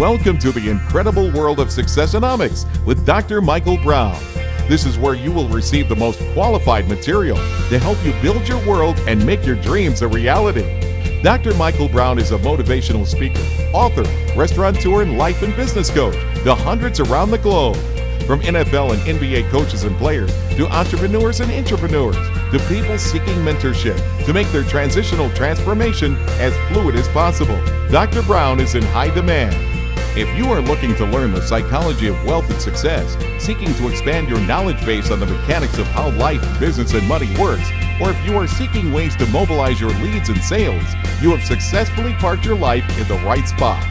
Welcome to the incredible world of Successonomics with Dr. Mikel Brown. This is where you will receive the most qualified material to help you build your world and make your dreams a reality. Dr. Mikel Brown is a motivational speaker, author, restaurateur, and life and business coach to hundreds around the globe. From NFL and NBA coaches and players to entrepreneurs and intrapreneurs to people seeking mentorship to make their transitional transformation as fluid as possible, Dr. Brown is in high demand. If you are looking to learn the psychology of wealth and success, seeking to expand your knowledge base on the mechanics of how life, business, and money works, or if you are seeking ways to mobilize your leads and sales, you have successfully parked your life in the right spot.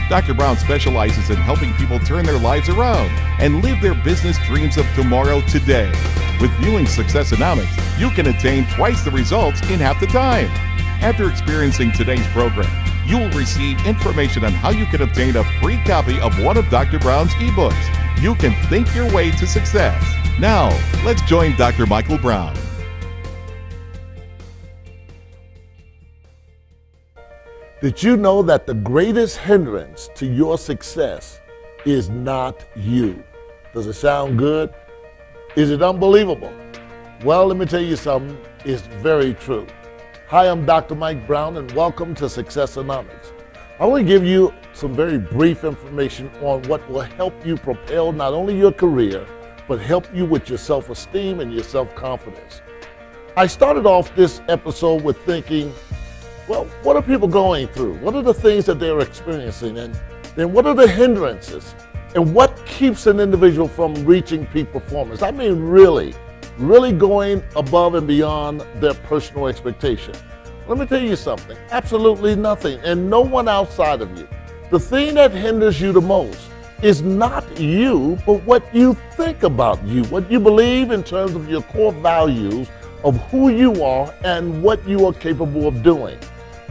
Dr. Brown specializes in helping people turn their lives around and live their business dreams of tomorrow today. With viewing Successonomics, you can attain twice the results in half the time. After experiencing today's program, you will receive information on how you can obtain a free copy of one of Dr. Brown's ebooks. You can think your way to success. Now, let's join Dr. Mikel Brown. Did you know that the greatest hindrance to your success is not you? Does it sound good? Is it unbelievable? Well, let me tell you something. It's very true. Hi, I'm Dr. Mike Brown, and welcome to Successonomics. I want to give you some very brief information on what will help you propel not only your career, but help you with your self-esteem and your self-confidence. I started off this episode with thinking, well, what are people going through? What are the things that they're experiencing? And then what are the hindrances? And what keeps an individual from reaching peak performance? I mean, really going above and beyond their personal expectation. Let me tell you something, absolutely nothing, and no one outside of you. The thing that hinders you the most is not you, but what you think about you, what you believe in terms of your core values of who you are and what you are capable of doing.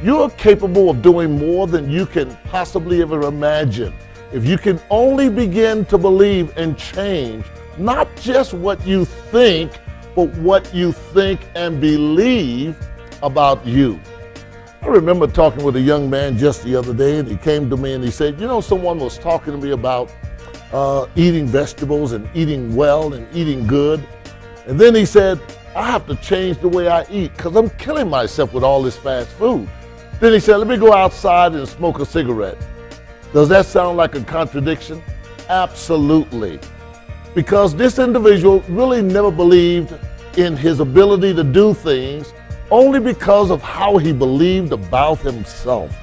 You are capable of doing more than you can possibly ever imagine. If you can only begin to believe and change, not just what you think, but what you think and believe about you. I remember talking with a young man just the other day, and he came to me and he said, someone was talking to me about eating vegetables and eating well and eating good. And then he said, I have to change the way I eat because I'm killing myself with all this fast food. Then he said, let me go outside and smoke a cigarette. Does that sound like a contradiction? Absolutely. Because this individual really never believed in his ability to do things only because of how he believed about himself.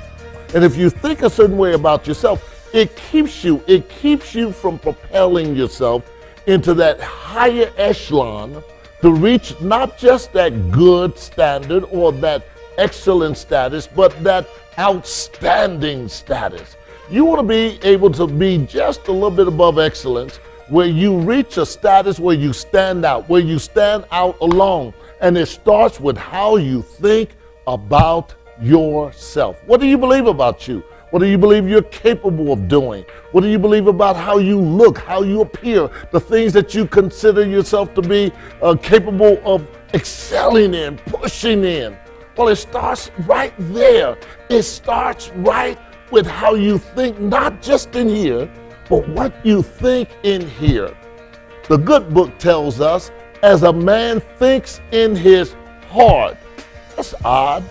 And if you think a certain way about yourself, it keeps you from propelling yourself into that higher echelon to reach not just that good standard or that excellent status, but that outstanding status. You want to be able to be just a little bit above excellence, where you reach a status where you stand out alone. And it starts with how you think about yourself. What do you believe about you? What do you believe you're capable of doing? What do you believe about how you look, how you appear, the things that you consider yourself to be capable of excelling in, pushing in? Well, it starts right there. It starts right with how you think, not just in here, but what you think in here. The good book tells us, as a man thinks in his heart. That's odd.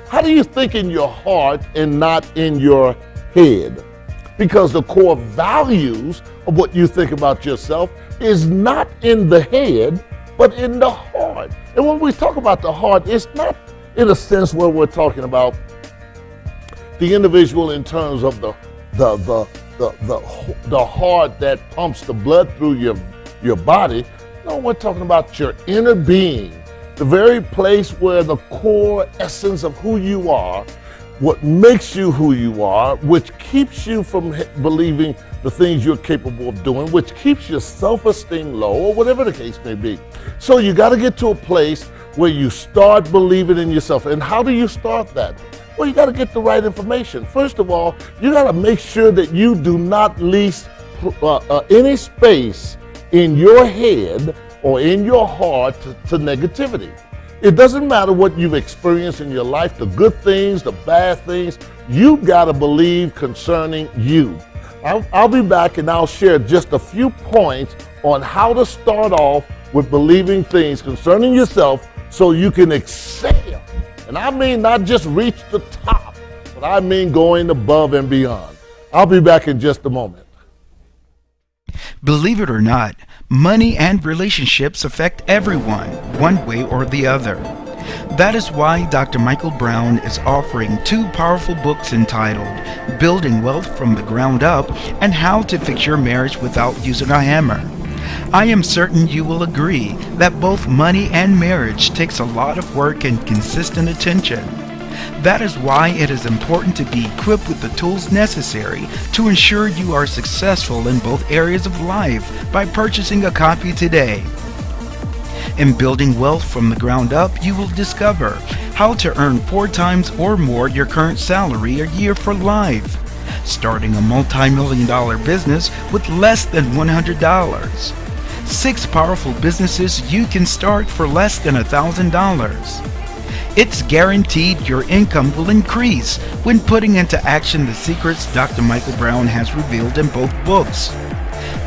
How do you think in your heart and not in your head? Because the core values of what you think about yourself is not in the head, but in the heart. And when we talk about the heart, it's not in a sense where we're talking about the individual in terms of the heart that pumps the blood through your body. No, we're talking about your inner being, the very place where the core essence of who you are, what makes you who you are, which keeps you from believing the things you're capable of doing, which keeps your self-esteem low, or whatever the case may be. So you got to get to a place where you start believing in yourself. And how do you start that? Well, you got to get the right information. First of all, you got to make sure that you do not leave any space in your head or in your heart to negativity. It doesn't matter what you've experienced in your life, the good things, the bad things, you got to believe concerning you. I'll be back and I'll share just a few points on how to start off with believing things concerning yourself so you can excel. And I mean not just reach the top, but I mean going above and beyond. I'll be back in just a moment. Believe it or not, money and relationships affect everyone, one way or the other. That is why Dr. Mikel Brown is offering 2 powerful books entitled Building Wealth from the Ground Up and How to Fix Your Marriage Without Using a Hammer. I am certain you will agree that both money and marriage takes a lot of work and consistent attention. That is why it is important to be equipped with the tools necessary to ensure you are successful in both areas of life by purchasing a copy today. In Building Wealth from the Ground Up, you will discover how to earn 4 times or more your current salary a year for life, starting a multi-million-dollar business with less than $100. 6 powerful businesses you can start for less than $1,000. It's guaranteed your income will increase when putting into action the secrets Dr. Mikel Brown has revealed in both books.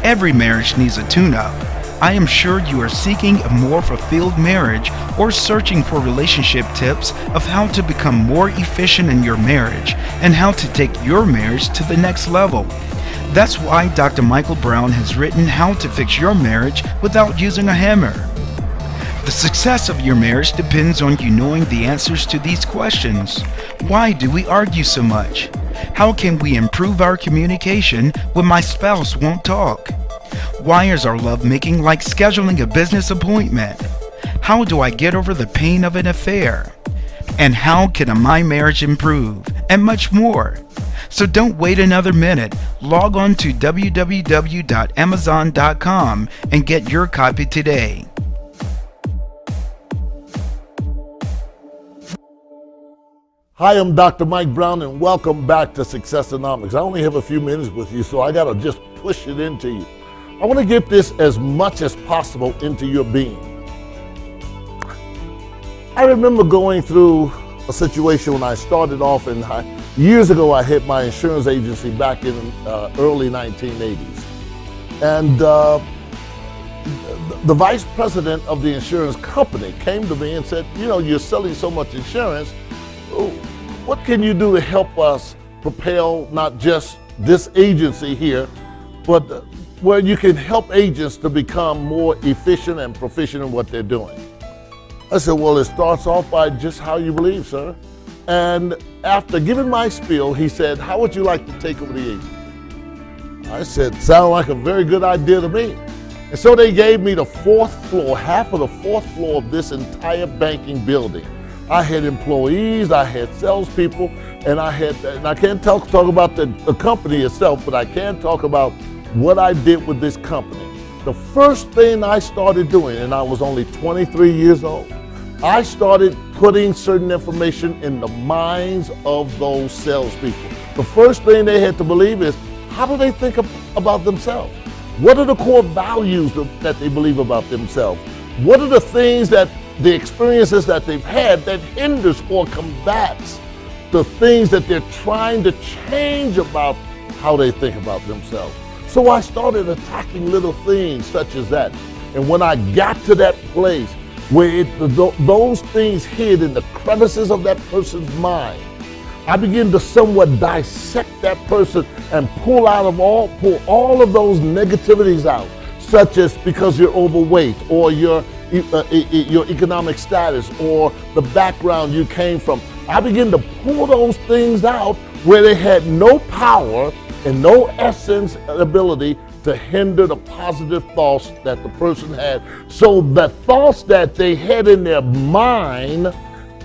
Every marriage needs a tune-up. I am sure you are seeking a more fulfilled marriage or searching for relationship tips of how to become more efficient in your marriage and how to take your marriage to the next level. That's why Dr. Mikel Brown has written How to Fix Your Marriage Without Using a Hammer. The success of your marriage depends on you knowing the answers to these questions. Why do we argue so much? How can we improve our communication when my spouse won't talk? Why is our lovemaking like scheduling a business appointment? How do I get over the pain of an affair? And how can my marriage improve? And much more. So don't wait another minute. Log on to www.amazon.com and get your copy today. Hi, I'm Dr. Mike Brown, and welcome back to Successonomics. I only have a few minutes with you, so I got to just push it into you. I want to get this as much as possible into your being. I remember going through a situation when I started off, years ago I hit my insurance agency back in early 1980s. And the vice president of the insurance company came to me and said, you know, you're selling so much insurance. What can you do to help us propel not just this agency here, but where you can help agents to become more efficient and proficient in what they're doing? I said, well, it starts off by just how you believe, sir. And after giving my spiel, he said, how would you like to take over the agency? I said, sound like a very good idea to me. And so they gave me the 4th floor, half of the 4th floor of this entire banking building. I had employees, I had salespeople, and I can't talk about the company itself, but I can talk about what I did with this company. The first thing I started doing, and I was only 23 years old, I started putting certain information in the minds of those salespeople. The first thing they had to believe is, how do they think about themselves? What are the core values that they believe about themselves? What are the things that the experiences that they've had that hinders or combats the things that they're trying to change about how they think about themselves? So I started attacking little things such as that. And when I got to that place where those things hid in the crevices of that person's mind, I began to somewhat dissect that person and pull all of those negativities out, such as because you're overweight or your economic status or the background you came from. I began to pull those things out where they had no power and no essence and ability to hinder the positive thoughts that the person had. So the thoughts that they had in their mind,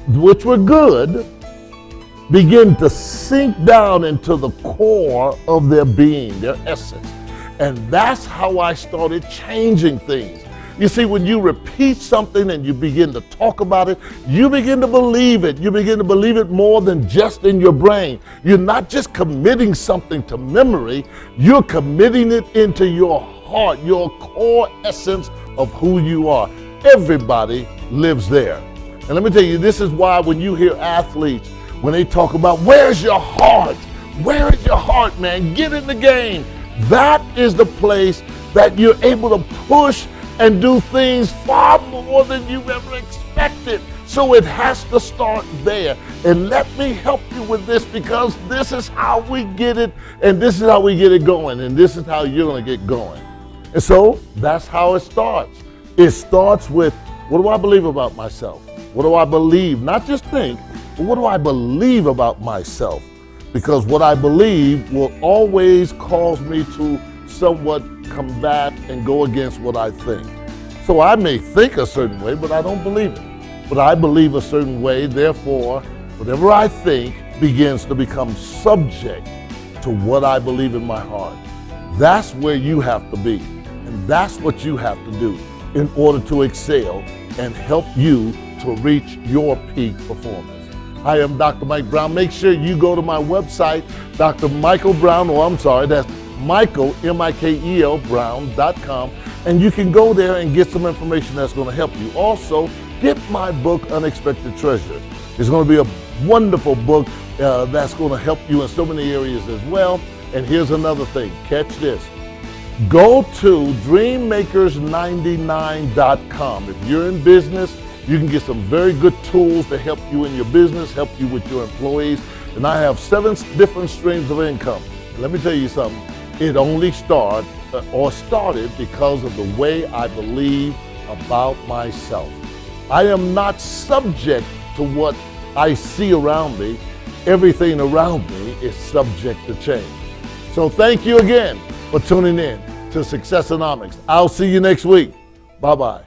which were good, begin to sink down into the core of their being, their essence. And that's how I started changing things. You see, when you repeat something and you begin to talk about it, you begin to believe it. You begin to believe it more than just in your brain. You're not just committing something to memory, you're committing it into your heart, your core essence of who you are. Everybody lives there. And let me tell you, this is why when you hear athletes, when they talk about where's your heart, Where is your heart, man? Get in the game. That is the place that you're able to push and do things far more than you've ever expected. So it has to start there. And let me help you with this, because this is how we get it, and this is how we get it going, and this is how you're going to get going. And so that's how it starts. It starts with, what do I believe about myself? What do I believe? Not just think, but what do I believe about myself? Because what I believe will always cause me to somewhat combat and go against what I think. So I may think a certain way, but I don't believe it. But I believe a certain way, therefore, whatever I think begins to become subject to what I believe in my heart. That's where you have to be, and that's what you have to do in order to excel and help you to reach your peak performance. I am Dr. Mike Brown. Make sure you go to my website, Dr. Mikel Brown, that's Michael, Mikel, Brown.com, and you can go there and get some information that's going to help you. Also, get my book, Unexpected Treasure. It's going to be a wonderful book that's going to help you in so many areas as well. And here's another thing, catch this. Go to dreammakers99.com. If you're in business, you can get some very good tools to help you in your business, help you with your employees. And I have 7 different streams of income. And let me tell you something, it only started because of the way I believe about myself. I am not subject to what I see around me. Everything around me is subject to change. So thank you again for tuning in to Successonomics. I'll see you next week. Bye-bye.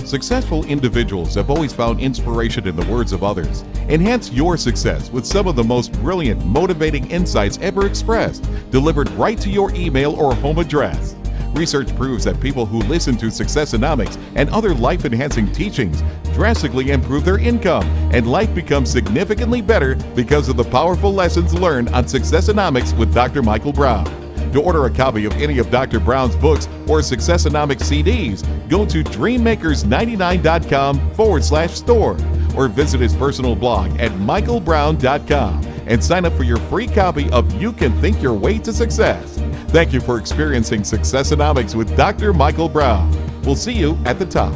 Successful individuals have always found inspiration in the words of others. Enhance your success with some of the most brilliant, motivating insights ever expressed, delivered right to your email or home address. Research proves that people who listen to Successonomics and other life-enhancing teachings drastically improve their income, and life becomes significantly better because of the powerful lessons learned on Successonomics with Dr. Mikel Brown. To order a copy of any of Dr. Brown's books or Successonomics CDs, go to dreammakers99.com/store or visit his personal blog at mikelbrown.com and sign up for your free copy of You Can Think Your Way to Success. Thank you for experiencing Successonomics with Dr. Mikel Brown. We'll see you at the top.